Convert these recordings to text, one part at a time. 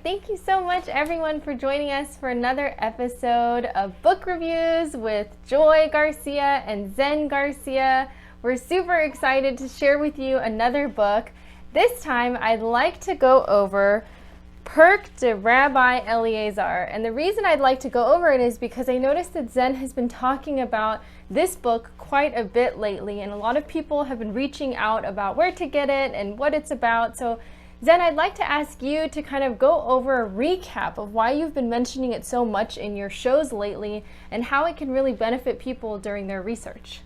Thank you so much, everyone, for joining us for another episode of Book Reviews with Joy Garcia and Zen Garcia. We're super excited to share with you another book. This time, I'd like to go over Pirke de Rabbi Eliezer. And the reason I'd like to go over it is because I noticed that Zen has been talking about this book quite a bit lately, and a lot of people have been reaching out about where to get it and what it's about. So Zen, I'd like to ask you to kind of go over a recap of why you've been mentioning it so much in your shows lately and how it can really benefit people during their research.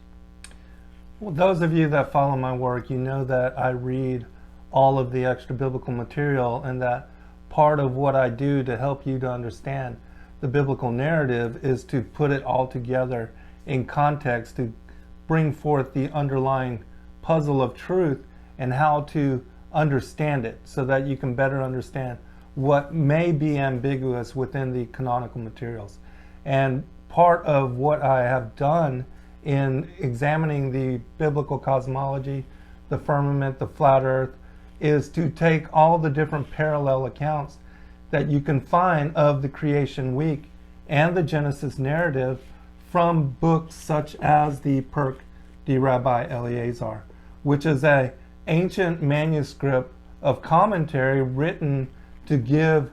Well, those of you that follow my work, you know that I read all of the extra biblical material, and that part of what I do to help you to understand the biblical narrative is to put it all together in context, to bring forth the underlying puzzle of truth and how to understand it so that you can better understand what may be ambiguous within the canonical materials. And part of what I have done in examining the biblical cosmology, the firmament, the flat earth, is to take all the different parallel accounts that you can find of the creation week and the Genesis narrative from books such as the Pirke de Rabbi Eliezer, which is an ancient manuscript of commentary written to give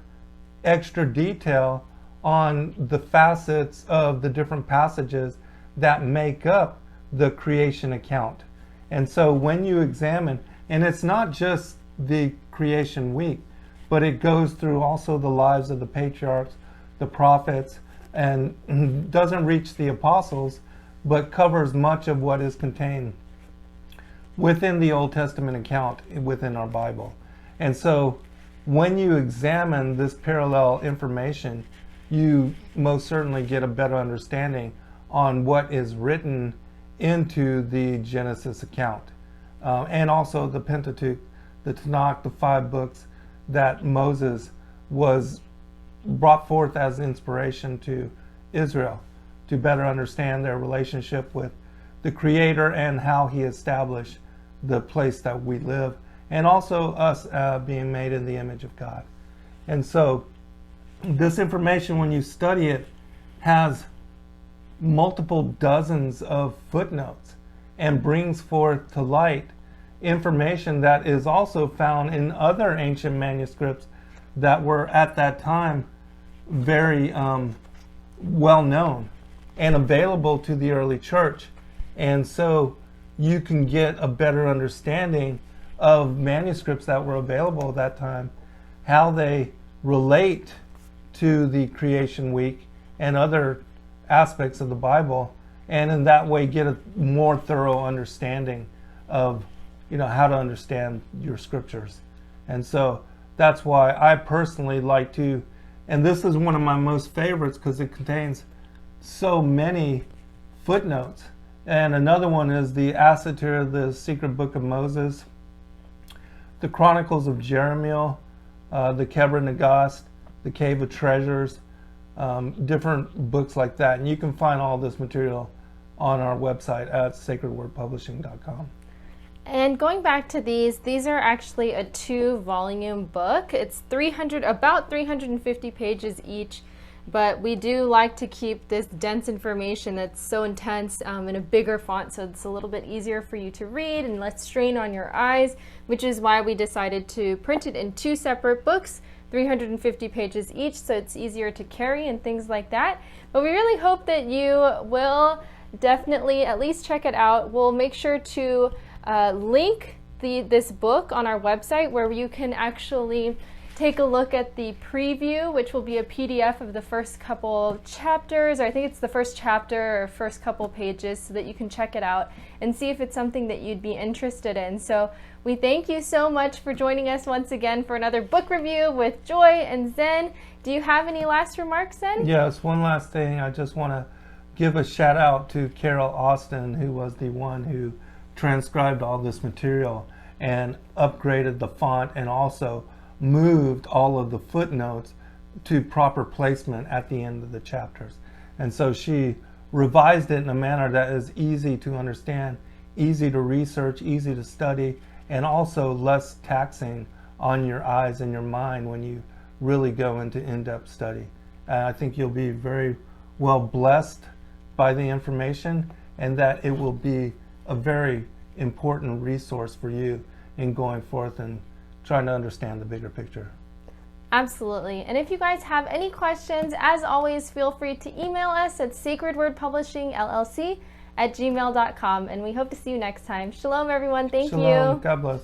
extra detail on the facets of the different passages that make up the creation account. And so when you examine, and it's not just the creation week, but it goes through also the lives of the patriarchs, the prophets, and doesn't reach the apostles, but covers much of what is contained within the Old Testament account within our Bible. And so when you examine this parallel information, you most certainly get a better understanding on what is written into the Genesis account. And also the Pentateuch, the Tanakh, the 5 books that Moses was brought forth as inspiration to Israel to better understand their relationship with the Creator and how He established the place that we live, and also us being made in the image of God. And so this information, when you study it, has multiple dozens of footnotes and brings forth to light information that is also found in other ancient manuscripts that were at that time very well known and available to the early church. And so you can get a better understanding of manuscripts that were available at that time, how they relate to the creation week and other aspects of the Bible, and in that way get a more thorough understanding of how to understand your scriptures. And so that's why I personally like to, and this is one of my most favorites because it contains so many footnotes. And another one is the Assatir, the Secret Book of Moses, the Chronicles of Jeremiel, the Keber Nagast, the Cave of Treasures, different books like that. And you can find all this material on our website at sacredwordpublishing.com. And going back to these are actually a 2-volume book. It's about 350 pages each, but we do like to keep this dense information that's so intense in a bigger font, so it's a little bit easier for you to read and less strain on your eyes, which is why we decided to print it in 2 separate books, 350 pages each, so it's easier to carry and things like that. But we really hope that you will definitely at least check it out. We'll make sure to link this book on our website, where you can actually take a look at the preview, which will be a PDF of the first couple chapters, or I think it's the first chapter or first couple pages, so that you can check it out and see if it's something that you'd be interested in. So we thank you so much for joining us once again for another book review with Joy and Zen. Do you have any last remarks, Zen? Yes, one last thing. I just want to give a shout out to Carol Austin, who was the one who transcribed all this material and upgraded the font, and also moved all of the footnotes to proper placement at the end of the chapters. And so she revised it in a manner that is easy to understand, easy to research, easy to study, and also less taxing on your eyes and your mind when you really go into in-depth study. And I think you'll be very well blessed by the information, and that it will be a very important resource for you in going forth and trying to understand the bigger picture. Absolutely. And if you guys have any questions, as always, feel free to email us at sacredwordpublishingllc@gmail.com, and we hope to see you next time. Shalom, everyone. Thank you. Shalom. God bless.